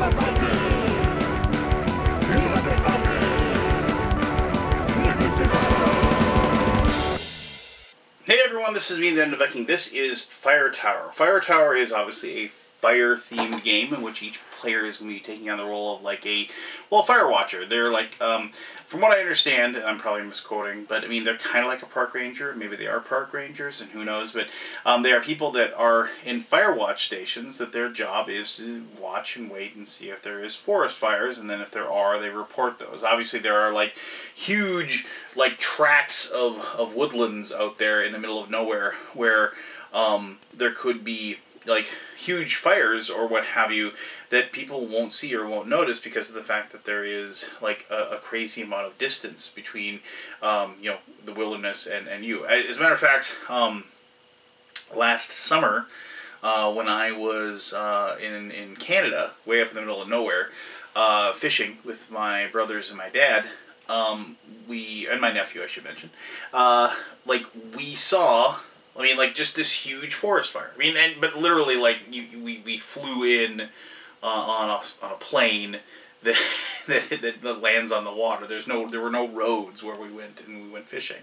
Hey everyone, this is me, the End of Viking. This is Fire Tower. Fire Tower is obviously a fire-themed game in which each player is going to be taking on the role of like a, well, fire watcher. They're like, from what I understand, and I'm probably misquoting, but I mean, they're kind of like a park ranger. Maybe they are park rangers, and who knows, but they are people that are in fire watch stations that their job is to watch and wait and see if there is forest fires, and then if there are, they report those. Obviously, there are like huge like tracts of woodlands out there in the middle of nowhere where there could be like huge fires or what have you that people won't see or won't notice because of the fact that there is like a crazy amount of distance between you know, the wilderness and you. As a matter of fact, last summer when I was in Canada, way up in the middle of nowhere, fishing with my brothers and my dad, and my nephew, I should mention, like we saw, I mean, like, just this huge forest fire. I mean, but literally, like, we flew in on a plane that lands on the water. There were no roads where we went fishing,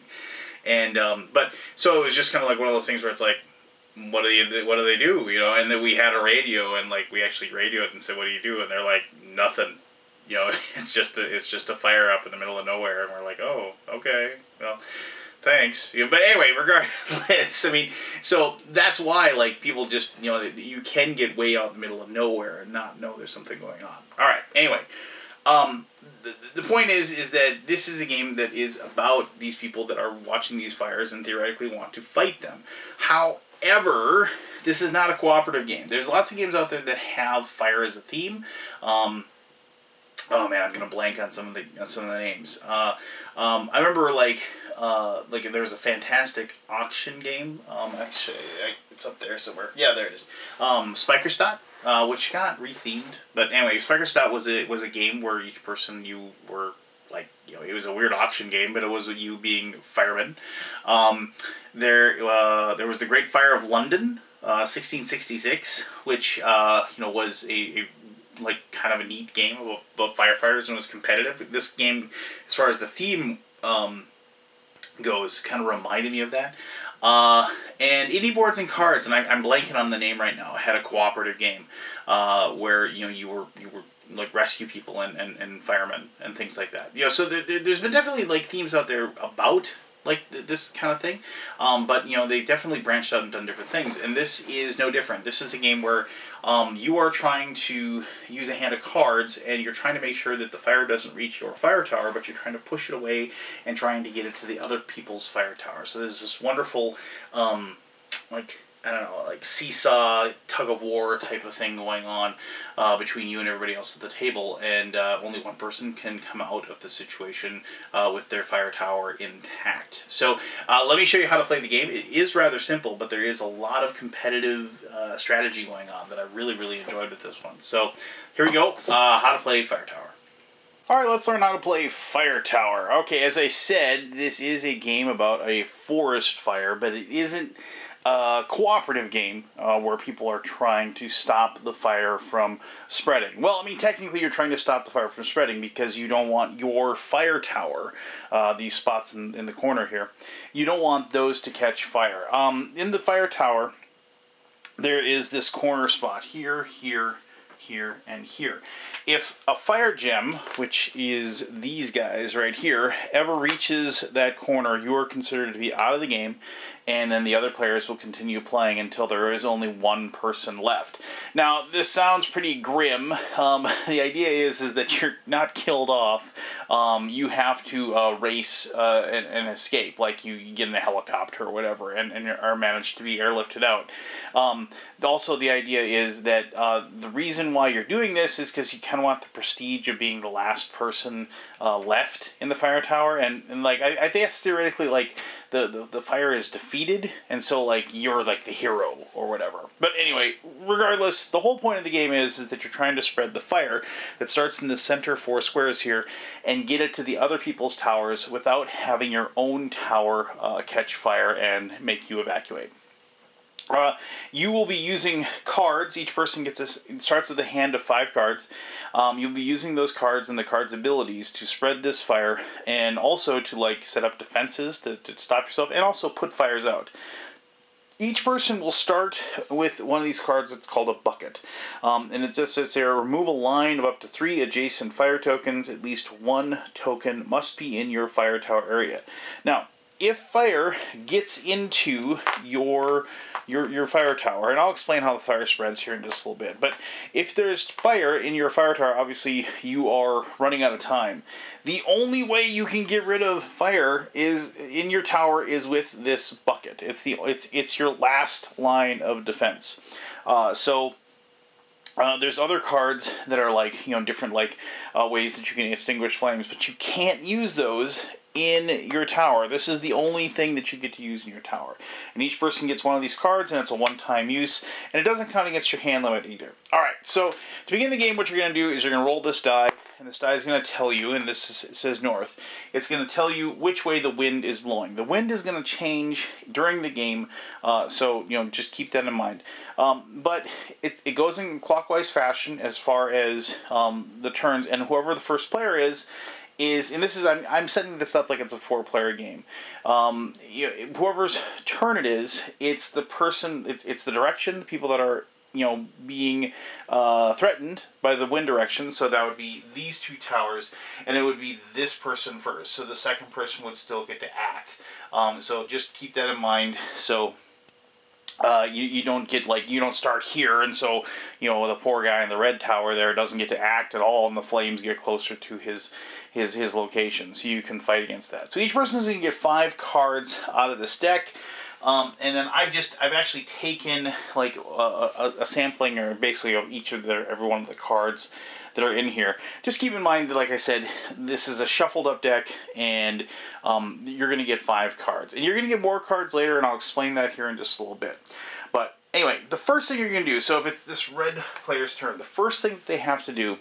and but so it was just kind of like one of those things where it's like, what do they do, you know? And then we had a radio, and like we actually radioed and said, what do you do? And they're like, nothing. You know, it's just a fire up in the middle of nowhere, and we're like, oh, okay, well, thanks. Yeah, but anyway, regardless, I mean, so that's why, like, people just, you know, you can get way out in the middle of nowhere and not know there's something going on. All right, anyway, the point is that this is a game that is about these people that are watching these fires and theoretically want to fight them. However, this is not a cooperative game. There's lots of games out there that have fire as a theme. Oh man, I'm gonna blank on some of the names. I remember like there was a fantastic auction game. Actually, it's up there somewhere. Yeah, there it is. Spikerstadt, which got rethemed. But anyway, Spikerstadt was a game where each person you were like, you know, it was a weird auction game, but it was you being firemen. There was the Great Fire of London, 1666, which you know, was a like kind of a neat game about firefighters and was competitive. This game, as far as the theme goes, kind of reminded me of that. And Indie Boards and Cards, and I'm blanking on the name right now, had a cooperative game where, you know, you were like rescue people and firemen and things like that. You know, so there's been definitely like themes out there about like this kind of thing, but you know, they definitely branched out and done different things, and this is no different. This is a game where you are trying to use a hand of cards, and you're trying to make sure that the fire doesn't reach your fire tower, but you're trying to push it away and trying to get it to the other people's fire tower. So there's this wonderful like, I don't know, like seesaw, tug-of-war type of thing going on between you and everybody else at the table, and only one person can come out of the situation with their fire tower intact. So let me show you how to play the game. It is rather simple, but there is a lot of competitive strategy going on that I really, really enjoyed with this one. So here we go, how to play Fire Tower. Alright, let's learn how to play Fire Tower. Okay, as I said, this is a game about a forest fire, but it isn't a cooperative game where people are trying to stop the fire from spreading. Well, I mean, technically you're trying to stop the fire from spreading because you don't want your fire tower, these spots in the corner here, you don't want those to catch fire. In the fire tower, there is this corner spot here, here, here, and here. If a fire gem, which is these guys right here, ever reaches that corner, you are considered to be out of the game, and then the other players will continue playing until there is only one person left. Now, this sounds pretty grim. The idea is that you're not killed off. You have to race and escape, like you get in a helicopter or whatever, and are managed to be airlifted out. Also, the idea is that the reason why you're doing this is because you kind of want the prestige of being the last person left in the fire tower, and like I think it's theoretically like the fire is defeated, and so like you're like the hero or whatever. But anyway, regardless, the whole point of the game is that you're trying to spread the fire that starts in the center 4 squares here and get it to the other people's towers without having your own tower catch fire and make you evacuate. You will be using cards. Each person gets it starts with a hand of 5 cards. You'll be using those cards and the cards' abilities to spread this fire, and also to like set up defenses to stop yourself, and also put fires out. Each person will start with one of these cards. It's called a bucket. And it just says here, remove a line of up to 3 adjacent fire tokens. At least 1 token must be in your fire tower area. Now, if fire gets into your fire tower, and I'll explain how the fire spreads here in just a little bit, but if there's fire in your fire tower, obviously you are running out of time. The only way you can get rid of fire is in your tower is with this bucket. It's your last line of defense. There's other cards that are like, different like ways that you can extinguish flames, but you can't use those in your tower. This is the only thing that you get to use in your tower. And each person gets one of these cards, and it's a one-time use, and it doesn't count against your hand limit either. Alright, so to begin the game, what you're going to do is you're going to roll this die, and this die is going to tell you, and it says north, it's going to tell you which way the wind is blowing. The wind is going to change during the game, so just keep that in mind. But it goes in clockwise fashion as far as the turns, and whoever the first player is, and this is, I'm setting this up like it's a 4-player game. Whoever's turn it is, it's the person, it's the direction, the people that are, being threatened by the wind direction. So that would be these 2 towers, and it would be this person first. So the second person would still get to act. So just keep that in mind. So you don't get you don't start here, and so the poor guy in the red tower there doesn't get to act at all, and the flames get closer to his location, so you can fight against that. So each person is going to get 5 cards out of this deck, and then I've actually taken like a sampling, or basically of every one of the cards that are in here. Just keep in mind that, like I said, this is a shuffled up deck, and you're going to get 5 cards. And you're going to get more cards later, and I'll explain that here in just a little bit. But anyway, the first thing you're going to do, so if it's this red player's turn, the first thing that they have to do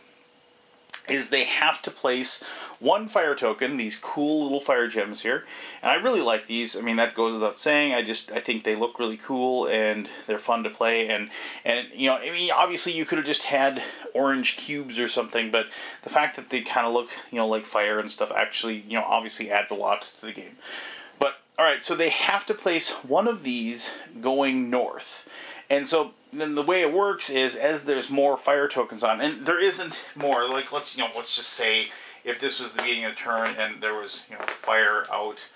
is they have to place 1 fire token, these cool little fire gems here. And I really like these. I mean, that goes without saying. I think they look really cool, and they're fun to play. And obviously you could have just had orange cubes or something, but the fact that they kind of look, like fire and stuff actually, obviously adds a lot to the game. But, alright, so they have to place 1 of these going north. And so then the way it works is, as there's more fire tokens on, and there isn't more, like let's just say if this was the beginning of the turn and there was fire out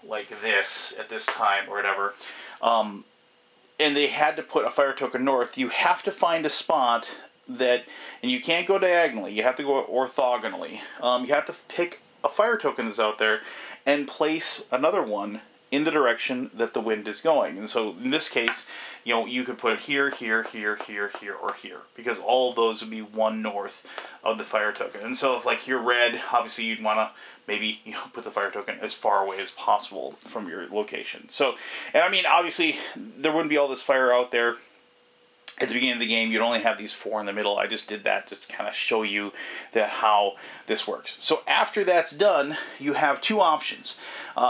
like this at this time or whatever, and they had to put a fire token north, you have to find a spot that, and you can't go diagonally, you have to go orthogonally. You have to pick a fire token that's out there and place another one in the direction that the wind is going. And so in this case, you could put it here, here, here, here, here, or here, because all of those would be 1 north of the fire token. And so if like you're red, obviously you'd want to maybe put the fire token as far away as possible from your location. So, and I mean, obviously there wouldn't be all this fire out there at the beginning of the game. You'd only have these 4 in the middle. I just did that just to kind of show you that how this works. So after that's done, you have 2 options.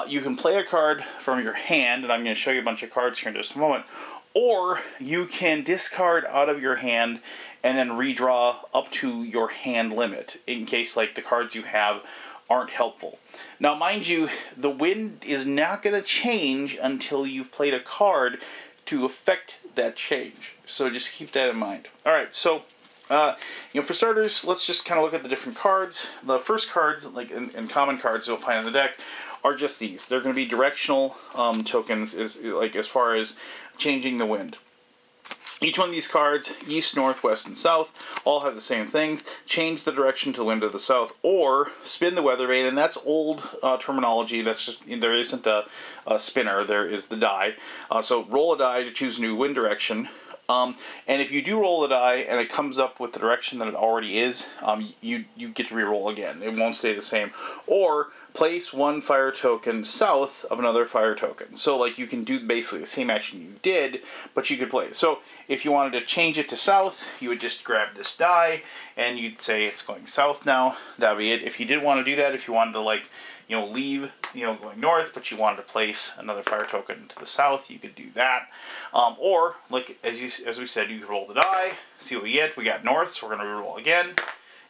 You can play a card from your hand, and I'm going to show you a bunch of cards here in just a moment, or you can discard out of your hand and then redraw up to your hand limit in case like the cards you have aren't helpful. Now mind you, the wind is not going to change until you've played a card to affect that change. So just keep that in mind. Alright, so for starters, let's just kind of look at the different cards. The first cards, like in common cards you'll find in the deck, are just these. They're going to be directional tokens, as far as changing the wind. Each one of these cards, east, north, west, and south, all have the same thing. Change the direction to the wind of the south, or spin the weather vane, and that's old terminology. That's just, there isn't a spinner, there is the die. So roll a die to choose a new wind direction. And if you do roll the die and it comes up with the direction that it already is, you get to re-roll again. It won't stay the same. Or place 1 fire token south of another fire token. So like you can do basically the same action you did, but you could play. So if you wanted to change it to south, you would just grab this die and you'd say it's going south now. That would be it. If you didn't want to do that, if you wanted to like leave, going north, but you wanted to place another fire token to the south, you could do that. Or, like, as we said, you could roll the die, see what we get. We got north, so we're going to reroll again.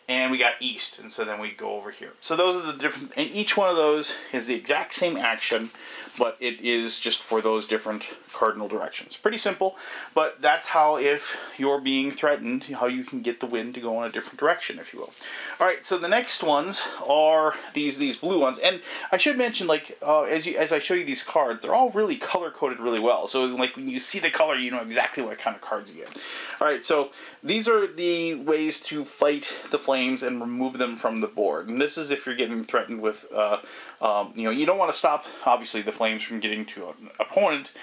And we got east, and so then we go over here. So those are the different, and each one of those is the exact same action, but it is just for those different cardinal directions. Pretty simple, but that's how, if you're being threatened, how you can get the wind to go in a different direction, if you will. All right, so the next ones are these blue ones, and I should mention, like, as I show you these cards, they're all really color-coded really well. So, like, when you see the color, you know exactly what kind of cards you get. All right, so these are the ways to fight the flames and remove them from the board. And this is if you're getting threatened with, you don't want to stop, obviously, the flames from getting to an opponent,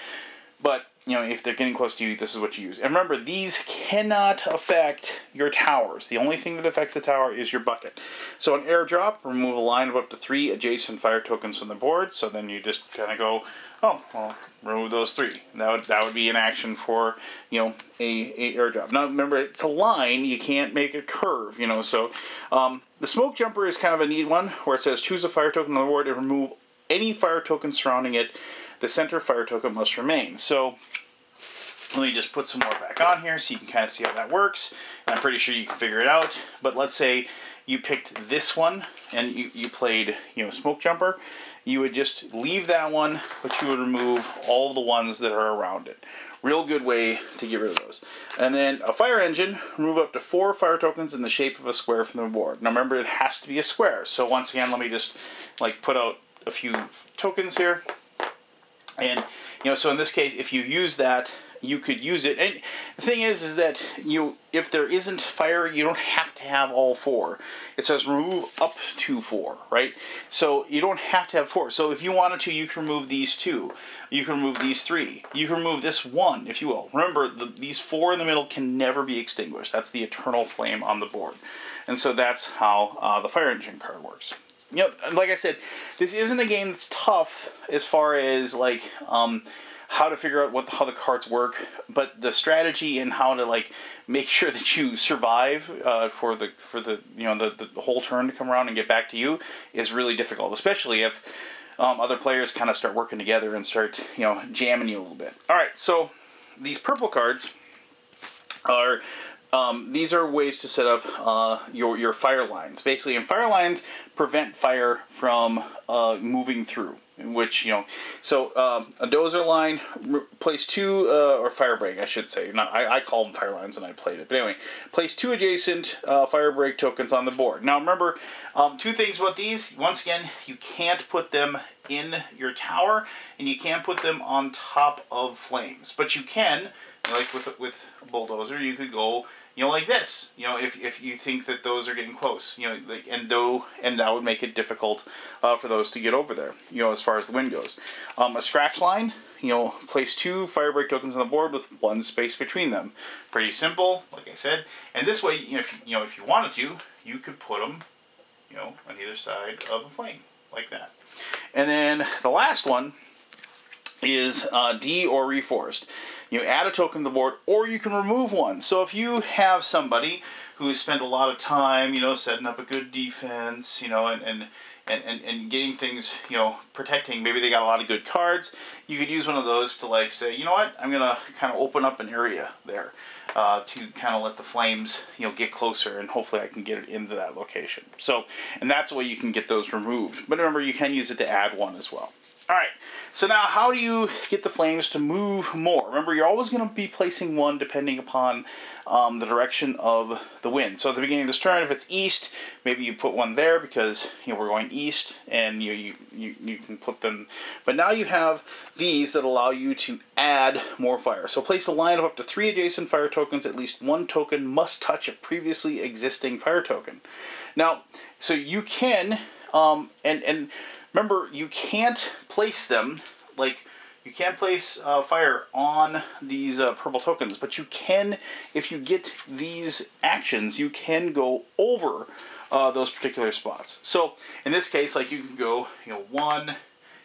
but, if they're getting close to you, this is what you use. And remember, these cannot affect your towers. The only thing that affects the tower is your bucket. So an airdrop, remove a line of up to 3 adjacent fire tokens from the board. So then you just kind of go, oh, well, remove those 3. That would be an action for, a airdrop. Now, remember, it's a line. You can't make a curve, So the Smokejumper is kind of a neat one, where it says choose a fire token on the board and remove any fire token surrounding it. The center fire token must remain. So let me just put some more back on here so you can kind of see how that works. And I'm pretty sure you can figure it out. But let's say you picked this one and you played, Smokejumper. You would just leave that one, but you would remove all the ones that are around it. Real good way to get rid of those. And then a fire engine, remove up to 4 fire tokens in the shape of a square from the board. Now remember, it has to be a square. So once again, let me just put out a few tokens here. And, so in this case, if you use that, you could use it. And the thing is that if there isn't fire, you don't have to have all 4. It says remove up to 4, right? So you don't have to have 4. So if you wanted to, you can remove these 2. You can remove these 3. You can remove this 1, if you will. Remember, these 4 in the middle can never be extinguished. That's the eternal flame on the board. And so that's how the fire engine card works. Like I said, this isn't a game that's tough as far as how to figure out how the cards work, but the strategy and how to make sure that you survive for the whole turn to come around and get back to you is really difficult, especially if other players kind of start working together and start jamming you a little bit. All right, so these purple cards are. These are ways to set up your fire lines. Basically, and fire lines prevent fire from moving through. Which, so a dozer line, place 2, or fire break, I should say. I call them fire lines when I played it. But anyway, place 2 adjacent fire break tokens on the board. Now remember, 2 things about these. Once again, you can't put them in your tower, and you can't put them on top of flames. But you can, like with Bulldozer, you could go, like this, if you think that those are getting close, and that would make it difficult for those to get over there, as far as the wind goes. A scratch line, place 2 fire break tokens on the board with 1 space between them. Pretty simple, like I said. And this way, if you wanted to, you could put them, on either side of a flame, like that. And then the last one is D or Reforced. You add a token to the board, or you can remove one. So if you have somebody who has spent a lot of time, setting up a good defense, and getting things, protecting, maybe they got a lot of good cards, you could use one of those to say, you know what, I'm going to kind of open up an area there to kind of let the flames, get closer, and hopefully I can get it into that location. So, and that's the way you can get those removed. But remember, you can use it to add one as well. All right, so now how do you get the flames to move more? Remember, you're always going to be placing one depending upon the direction of the wind. So at the beginning of this turn, if it's east, maybe you put one there because we're going east, and you can put them. But now you have these that allow you to add more fire. So place a line of up to 3 adjacent fire tokens. At least 1 token must touch a previously existing fire token. Now, so you can and remember, you can't place them, you can't place fire on these purple tokens, but you can, if you get these actions, you can go over those particular spots. So, in this case, you can go, 1,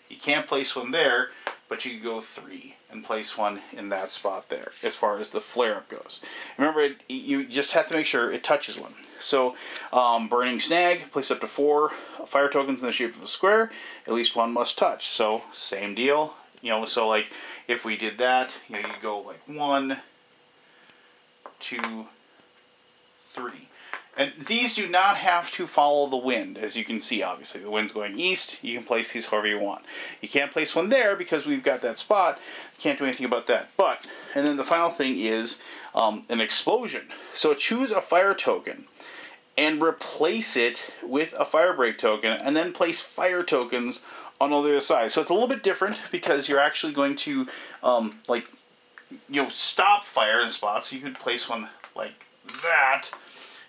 you can't place one there, but you go 3 and place one in that spot there as far as the flare-up goes. Remember, you just have to make sure it touches one. So, Burning Snag, place up to 4 fire tokens in the shape of a square. At least one must touch. So, same deal. You know, so like, if we did that, you know, you go like 1, 2, 3. And these do not have to follow the wind, as you can see, obviously. The wind's going east, you can place these however you want. You can't place one there because we've got that spot. You can't do anything about that. But, and then the final thing is an explosion. So choose a fire token and replace it with a fire break token, and then place fire tokens on the other side. So it's a little bit different because you're actually going to, stop fire in spots. So you could place one like that.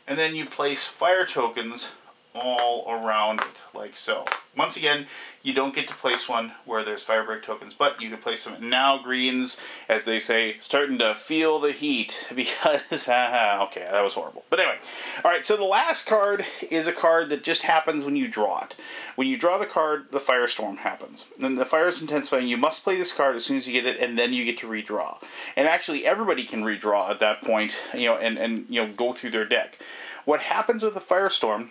And then you place fire tokens all around it, like so. Once again, you don't get to place one where there's fire break tokens, but you can place them. Now greens, as they say, starting to feel the heat because, okay, that was horrible. But anyway, all right, so the last card is a card that just happens when you draw it. When you draw the card, the Firestorm happens. And the fire is intensifying. You must play this card as soon as you get it, and then you get to redraw. And actually, everybody can redraw at that point, and go through their deck. What happens with the Firestorm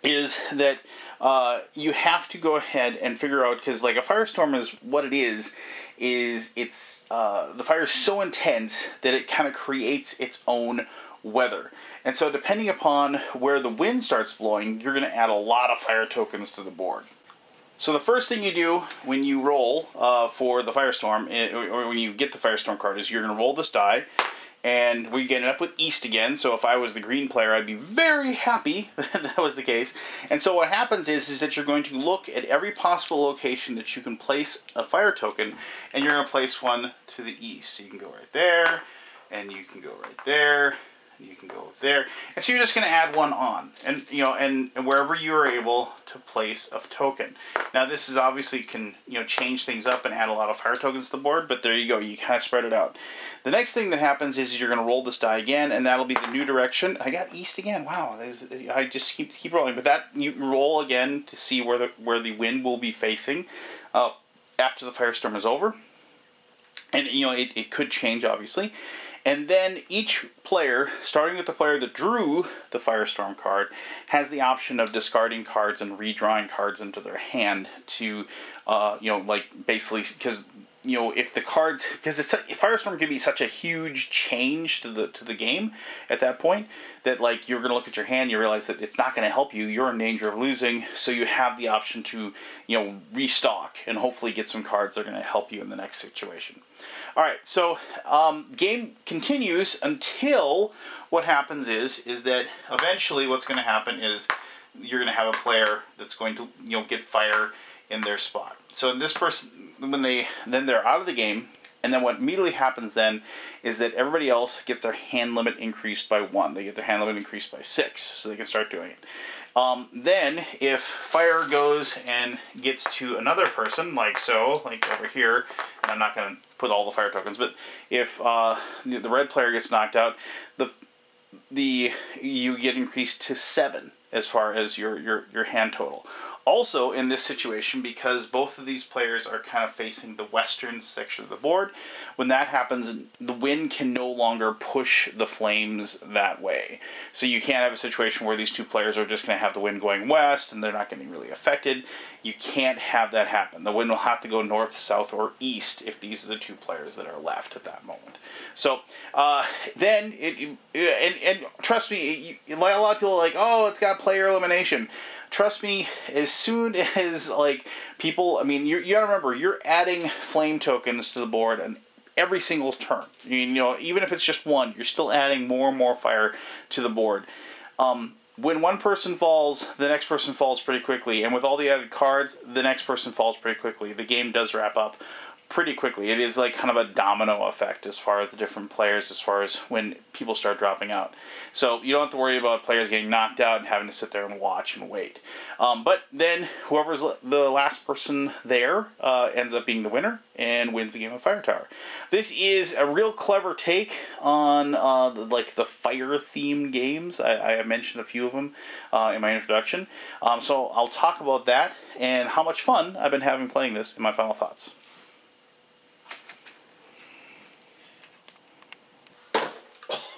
is that you have to go ahead and figure out, because like a firestorm is what it is it's the fire is so intense that it kind of creates its own weather. And so depending upon where the wind starts blowing, you're going to add a lot of fire tokens to the board. So the first thing you do when you roll for the Firestorm, or when you get the Firestorm card, is you're going to roll this die. And we get it up with east again, so if I was the green player, I'd be very happy that that was the case. And so what happens is that you're going to look at every possible location that you can place a fire token, and you're going to place one to the east. So you can go right there, and you can go right there, and you can go there. And so you're just going to add one on, and and wherever you are able to place a token. Now this is obviously can change things up and add a lot of fire tokens to the board, but there you go. You kind of spread it out. The next thing that happens is you're going to roll this die again, and that'll be the new direction. I got east again. Wow, I just keep rolling. But that you roll again to see where the wind will be facing after the Firestorm is over, and it could change obviously. And then each player, starting with the player that drew the Firestorm card, has the option of discarding cards and redrawing cards into their hand to, basically, because if the cards, because Firestorm can be such a huge change to the game at that point that like you're gonna look at your hand, you realize that it's not gonna help you. You're in danger of losing, so you have the option to restock and hopefully get some cards that are gonna help you in the next situation. All right, so game continues until what happens is that eventually what's going to happen is you're going to have a player that's going to get fire in their spot. So in this person, when they're out of the game, and then what immediately happens then is that everybody else gets their hand limit increased by 1. They get their hand limit increased by 6, so they can start doing it. Then, if fire goes and gets to another person, like so, like over here, and I'm not going to put all the fire tokens, but if the red player gets knocked out, you get increased to 7 as far as your hand total. Also, in this situation, because both of these players are kind of facing the western section of the board, when that happens, the wind can no longer push the flames that way. So you can't have a situation where these two players are just going to have the wind going west and they're not getting really affected. You can't have that happen. The wind will have to go north, south, or east if these are the two players that are left at that moment. So then, and trust me, a lot of people are like, oh, it's got player elimination. Trust me, as soon as, like, people, I mean, you gotta remember, you're adding flame tokens to the board and every single turn. Even if it's just one, you're still adding more and more fire to the board. When one person falls, the next person falls pretty quickly, and with all the added cards, the next person falls pretty quickly. The game does wrap up pretty quickly. It is like kind of a domino effect as far as the different players, as far as when people start dropping out. So you don't have to worry about players getting knocked out and having to sit there and watch and wait. But then whoever's the last person there ends up being the winner and wins the game of Fire Tower. This is a real clever take on the fire-themed games. I mentioned a few of them in my introduction. So I'll talk about that and how much fun I've been having playing this in my final thoughts.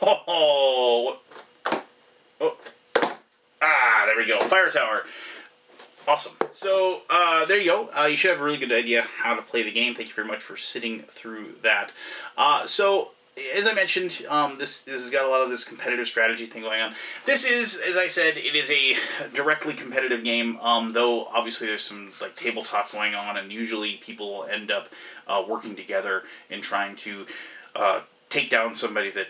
Oh, oh. Ah, there we go. Fire Tower. Awesome. So, there you go. You should have a really good idea how to play the game. Thank you very much for sitting through that. So, as I mentioned, this has got a lot of this competitive strategy thing going on. This is, as I said, it is a directly competitive game, though obviously there's some like tabletop going on, and usually people end up working together in trying to take down somebody that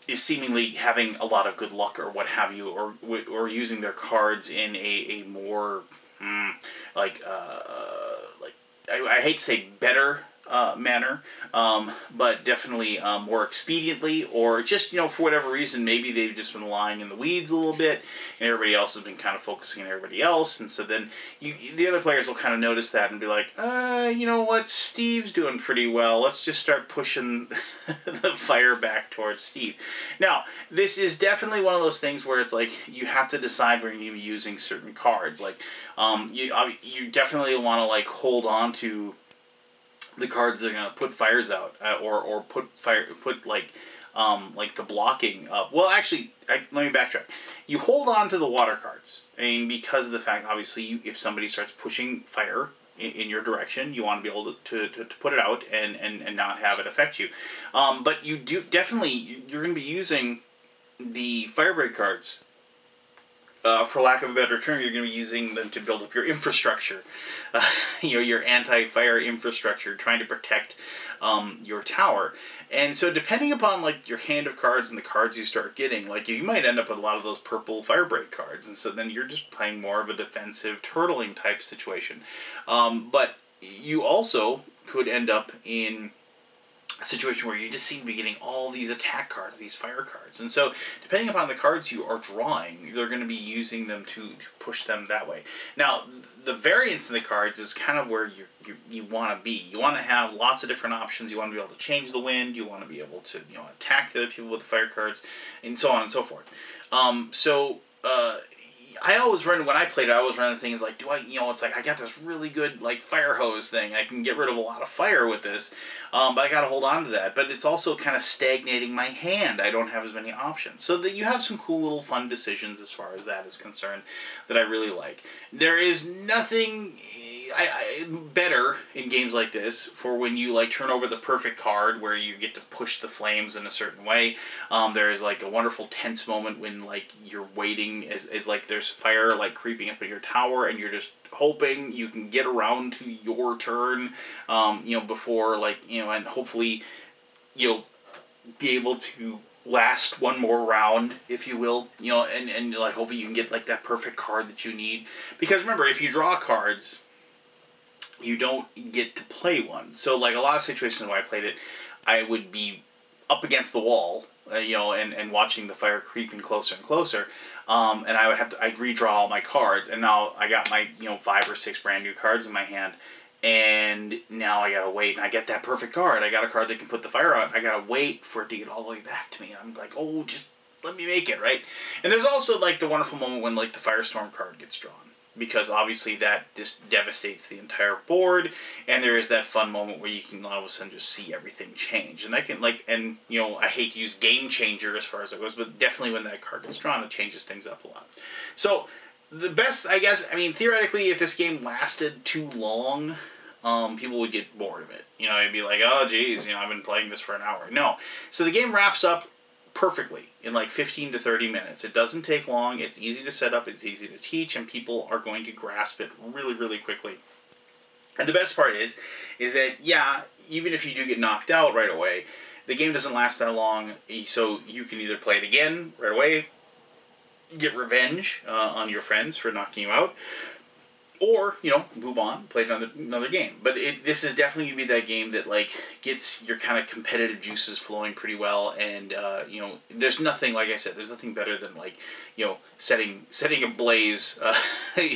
is seemingly having a lot of good luck or what have you, or using their cards in a more like I hate to say better manner, but definitely more expediently, or just, you know, for whatever reason, maybe they've just been lying in the weeds a little bit, and everybody else has been kind of focusing on everybody else, and so then the other players will kind of notice that and be like, you know what, Steve's doing pretty well, let's just start pushing the fire back towards Steve. Now, this is definitely one of those things where it's like, you have to decide when you're using certain cards, like, you definitely want to, like, hold on to the cards that are going to put fires out, or put like the blocking up. Well, actually, let me backtrack. You hold on to the water cards. I mean, because of the fact, obviously, if somebody starts pushing fire in your direction, you want to be able to put it out and not have it affect you. But you do definitely, you're going to be using the fire break cards. For lack of a better term, you're going to be using them to build up your infrastructure, you know, your anti-fire infrastructure, trying to protect your tower. And so depending upon, like, your hand of cards and the cards you start getting, like, you might end up with a lot of those purple fire break cards, and so then you're just playing more of a defensive turtling type situation. But you also could end up in a situation where you just seem to be getting all these attack cards, these fire cards. And so, depending upon the cards you are drawing, they're going to be using them to push them that way. Now, the variance in the cards is kind of where you want to be. You want to have lots of different options. You want to be able to change the wind. You want to be able to, you know, attack the other people with the fire cards, and so on and so forth. I always run, when I played it, I always run the things like, it's like, I got this really good, like, fire hose thing. I can get rid of a lot of fire with this, but I got to hold on to that. But it's also kind of stagnating my hand. I don't have as many options. So that you have some cool little fun decisions as far as that is concerned that I really like. There is nothing better in games like this for when you, like, turn over the perfect card where you get to push the flames in a certain way. There is, like, a wonderful tense moment when, like, you're waiting as like there's fire, like, creeping up in your tower, and you're just hoping you can get around to your turn, before, like, and hopefully you'll be able to last one more round, if you will, and like, hopefully you can get, like, that perfect card that you need. Because remember, if you draw cards, you don't get to play one. So, like, a lot of situations where I played it, I would be up against the wall, and watching the fire creeping closer and closer, and I'd redraw all my cards, and now I got my, 5 or 6 brand new cards in my hand, and now I gotta wait, and I get that perfect card. I got a card that can put the fire out. I gotta wait for it to get all the way back to me. And I'm like, oh, just let me make it, right? And there's also, like, the wonderful moment when, like, the Firestorm card gets drawn, because obviously that just devastates the entire board, and there is that fun moment where you can all of a sudden just see everything change. And I can, like, I hate to use game changer as far as it goes, but definitely when that card gets drawn, it changes things up a lot. So, the best, I guess, theoretically, if this game lasted too long, people would get bored of it. It'd be like, oh, geez, I've been playing this for an hour. No. So the game wraps up perfectly in like 15 to 30 minutes. It doesn't take long. It's easy to set up. It's easy to teach, and people are going to grasp it really, really quickly. And the best part is that, yeah, even if you do get knocked out right away, the game doesn't last that long, so you can either play it again right away, get revenge on your friends for knocking you out, or, move on, play another game. But this is definitely going to be that game that, like, gets your kind of competitive juices flowing pretty well. And, there's nothing, like I said, there's nothing better than, like, setting ablaze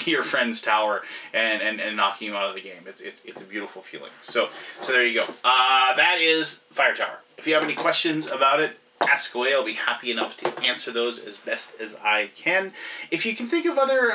your friend's tower and knocking him out of the game. It's a beautiful feeling. So there you go. That is Fire Tower. If you have any questions about it, ask away. I'll be happy enough to answer those as best as I can. If you can think of other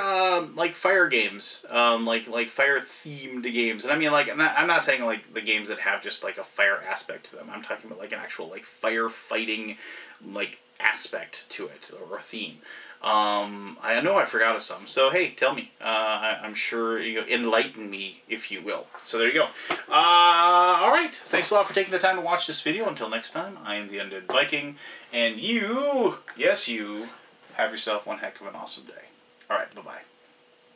like fire games, like fire themed games, and I mean like I'm not saying like the games that have just like a fire aspect to them. I'm talking about like an actual like firefighting like aspect to it or a theme. I know I forgot of some, so hey, tell me. I'm sure you enlighten me, if you will. So there you go. Alright, thanks a lot for taking the time to watch this video. Until next time, I am the Undead Viking, and you, yes you, have yourself one heck of an awesome day. Alright, bye-bye.